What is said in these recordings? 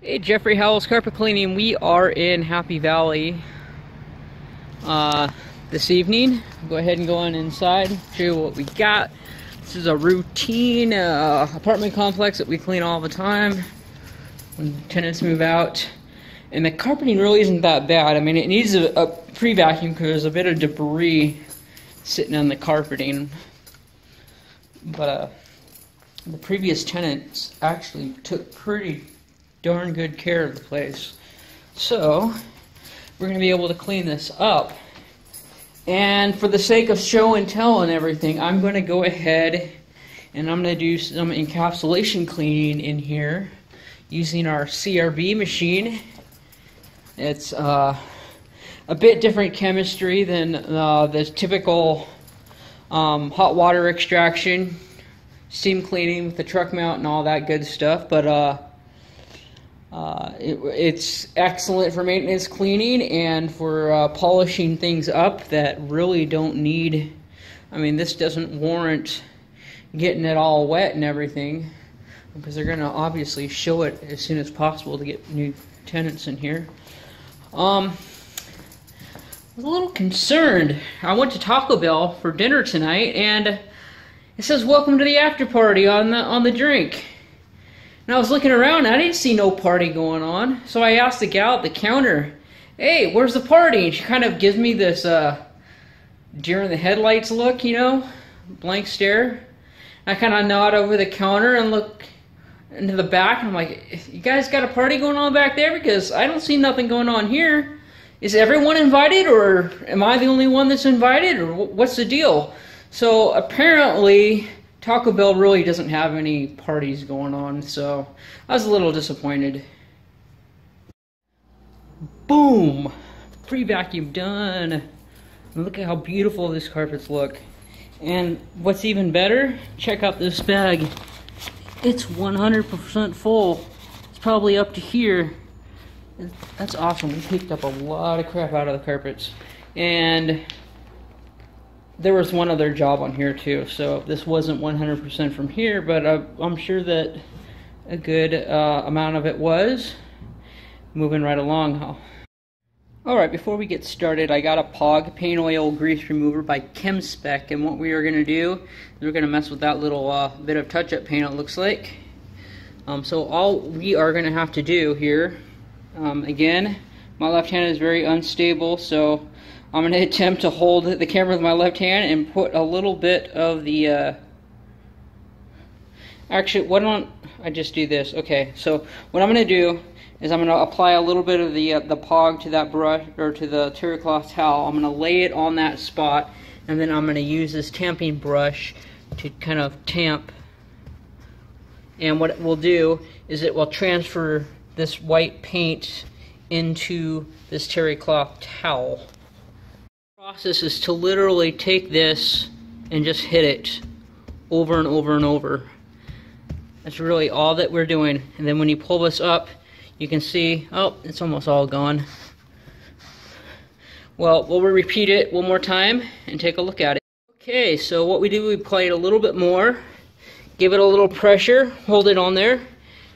Hey, Geoffrey, Howells Carpet Cleaning. We are in Happy Valley this evening. Go ahead and go on inside, show you what we got. This is a routine apartment complex that we clean all the time when tenants move out. And the carpeting really isn't that bad. I mean, it needs a pre-vacuum because there's a bit of debris sitting on the carpeting. But the previous tenants actually took pretty darn good care of the place. So we're going to be able to clean this up. And for the sake of show and tell and everything, I'm going to go ahead and I'm going to do some encapsulation cleaning in here using our CRB machine. It's a bit different chemistry than the typical hot water extraction, steam cleaning with the truck mount and all that good stuff, but it's excellent for maintenance cleaning and for polishing things up that really don't need, I mean, this doesn't warrant getting it all wet and everything, because they're going to obviously show it as soon as possible to get new tenants in here. I was a little concerned. I went to Taco Bell for dinner tonight, and it says welcome to the after party on the drink. And I was looking around, and I didn't see no party going on. So I asked the gal at the counter, hey, where's the party? And she kind of gives me this deer in the headlights look, you know, blank stare. I kind of nod over the counter and look into the back, and I'm like, you guys got a party going on back there? Because I don't see nothing going on here. Is everyone invited, or am I the only one that's invited, or what's the deal? So apparently Taco Bell really doesn't have any parties going on, so I was a little disappointed. Boom! Pre-vacuum done. And look at how beautiful these carpets look. And what's even better, check out this bag. It's 100% full. It's probably up to here. That's awesome. We picked up a lot of crap out of the carpets. And there was one other job on here too, so this wasn't 100% from here, but I'm sure that a good amount of it was. Moving right along. Alright, before we get started, I got a POG, paint oil grease remover by ChemSpec, and what we are going to do is we're going to mess with that little bit of touch-up paint, it looks like. So all we are going to have to do here, again, my left hand is very unstable, so I'm going to attempt to hold the camera with my left hand and put a little bit of the, actually, why don't I just do this? Okay, so what I'm going to do is I'm going to apply a little bit of the POG to that brush, or to the terry cloth towel. I'm going to lay it on that spot, and then I'm going to use this tamping brush to kind of tamp. And what it will do is it will transfer this white paint into this terry cloth towel. The process is to literally take this and just hit it over and over and over. That's really all that we're doing. And then when you pull this up, you can see, oh, it's almost all gone. Well, we'll repeat it one more time and take a look at it. Okay, so what we do, we apply it a little bit more, give it a little pressure, hold it on there,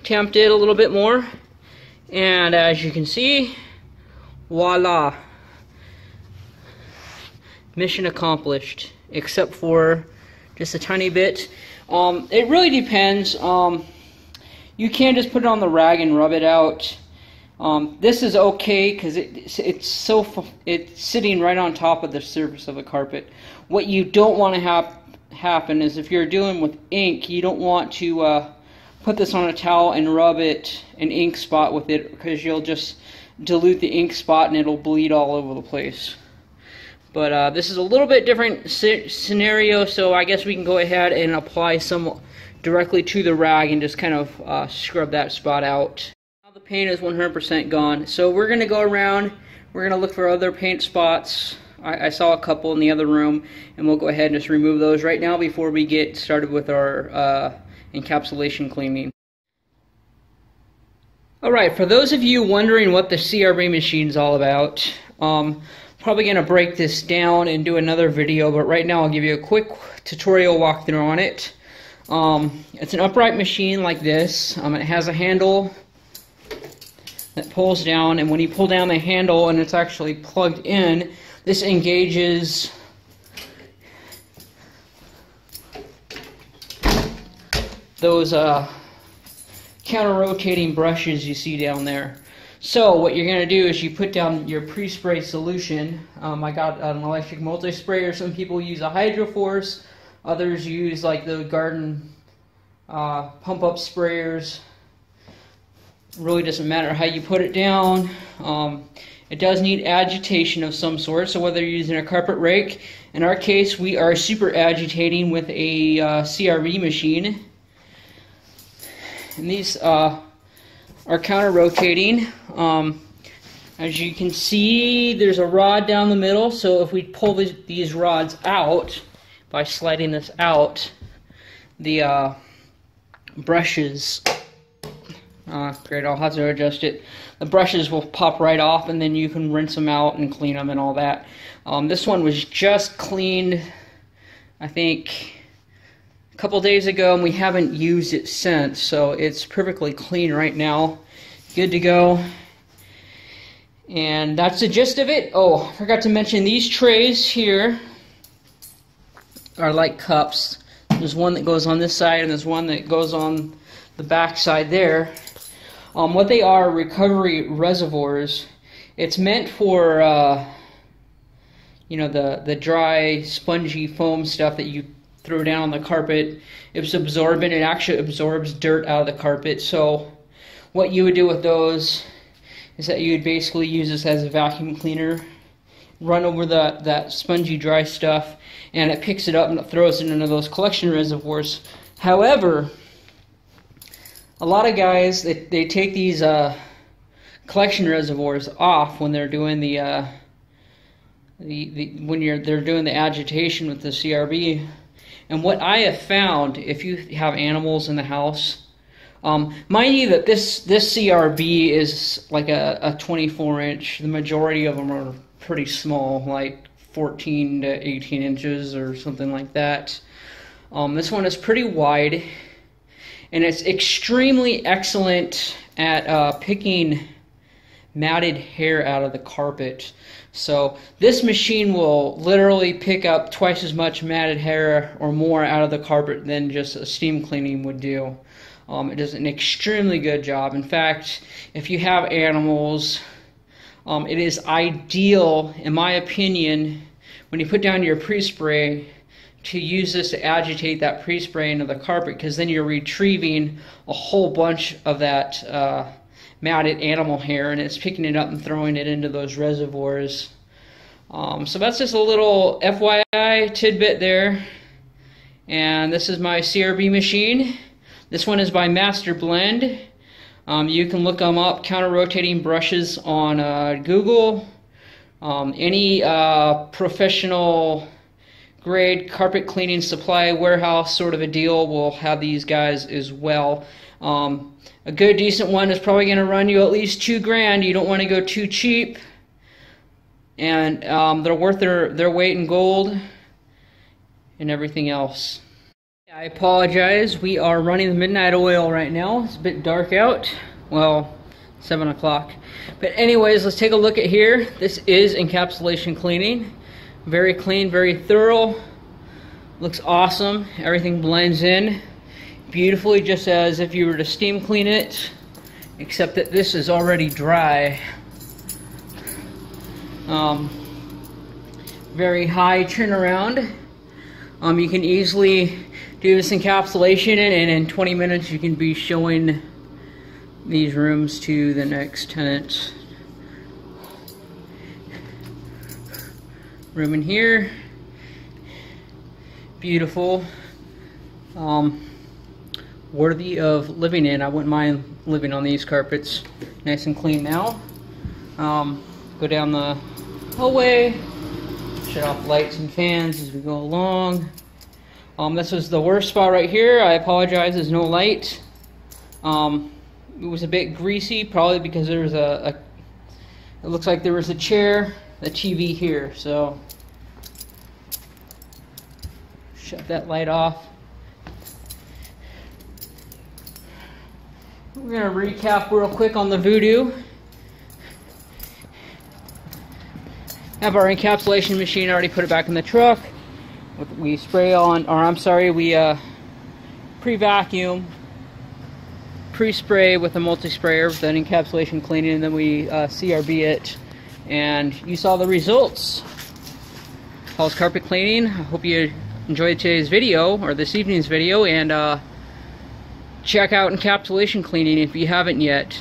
tamp it a little bit more, and as you can see, voila. Mission accomplished, except for just a tiny bit. It really depends. You can just put it on the rag and rub it out. This is okay because it's sitting right on top of the surface of the carpet. What you don't want to happen is if you're dealing with ink, you don't want to put this on a towel and rub an ink spot with it, because you'll just dilute the ink spot and it'll bleed all over the place. But this is a little bit different scenario, so I guess we can go ahead and apply some directly to the rag and just kind of scrub that spot out. Now the paint is 100% gone, so we're going to go around, we're going to look for other paint spots. I saw a couple in the other room, and we'll go ahead and just remove those right now before we get started with our encapsulation cleaning. Alright, for those of you wondering what the CRB machine is all about, probably going to break this down and do another video, but right now I'll give you a quick tutorial walkthrough on it. It's an upright machine like this. It has a handle that pulls down, and when you pull down the handle and it's actually plugged in, this engages those counter-rotating brushes you see down there. So what you're going to do is you put down your pre-spray solution. I got an electric multi-sprayer. Some people use a Hydroforce. Others use like the garden pump-up sprayers. It really doesn't matter how you put it down. It does need agitation of some sort, so whether you're using a carpet rake, in our case we are super agitating with a CRB machine. And these are counter-rotating. As you can see, there's a rod down the middle, so if we pull these rods out, by sliding this out, the brushes, great, I'll have to adjust it, the brushes will pop right off, and then you can rinse them out and clean them and all that. This one was just cleaned, I think, a couple days ago, and we haven't used it since, so it's perfectly clean right now, good to go. And that's the gist of it. Oh, I forgot to mention, these trays here are like cups. There's one that goes on this side and there's one that goes on the back side there. What they are recovery reservoirs. It's meant for you know, the dry spongy foam stuff that you throw down on the carpet. It's absorbent. It actually absorbs dirt out of the carpet. So what you would do with those is that you would basically use this as a vacuum cleaner, run over that spongy dry stuff, and it picks it up and it throws it into those collection reservoirs. However, a lot of guys, they take these collection reservoirs off when they're doing they're doing the agitation with the CRB. And what I have found, if you have animals in the house, mind you that this CRB is like a 24-inch. The majority of them are pretty small, like 14 to 18 inches or something like that. This one is pretty wide, and it's extremely excellent at picking matted hair out of the carpet. So this machine will literally pick up twice as much matted hair or more out of the carpet than just a steam cleaning would do. It does an extremely good job. In fact, if you have animals, it is ideal, in my opinion, when you put down your pre-spray, to use this to agitate that pre-spray into the carpet, because then you're retrieving a whole bunch of that matted animal hair, and it's picking it up and throwing it into those reservoirs. So that's just a little FYI tidbit there. And this is my CRB machine. This one is by Master Blend. You can look them up, counter-rotating brushes, on Google. Any professional grade carpet cleaning supply warehouse sort of a deal will have these guys as well. A good decent one is probably going to run you at least $2,000. You don't want to go too cheap, and they're worth their weight in gold and everything else. I apologize, we are running the midnight oil right now. It's a bit dark out, well, 7 o'clock. But anyways, let's take a look at here. This is encapsulation cleaning. Very clean, very thorough. Looks awesome. Everything blends in beautifully, just as if you were to steam clean it, except that this is already dry. Very high turnaround. You can easily do this encapsulation, and in 20 minutes you can be showing these rooms to the next tenant. Room in here, beautiful, worthy of living in. I wouldn't mind living on these carpets. Nice and clean now. Go down the hallway, shut off lights and fans as we go along. This was the worst spot right here. I apologize, there's no light. It was a bit greasy, probably because there was it looks like there was a chair, a TV here, so shut that light off. We're going to recap real quick on the Voodoo. Have our encapsulation machine already put it back in the truck. We spray on, or I'm sorry, we pre-vacuum, pre-spray with a multi-sprayer with an encapsulation cleaning, and then we CRB it. And you saw the results. Howells Carpet Cleaning. I hope you enjoyed today's video, or this evening's video, and check out encapsulation cleaning if you haven't yet.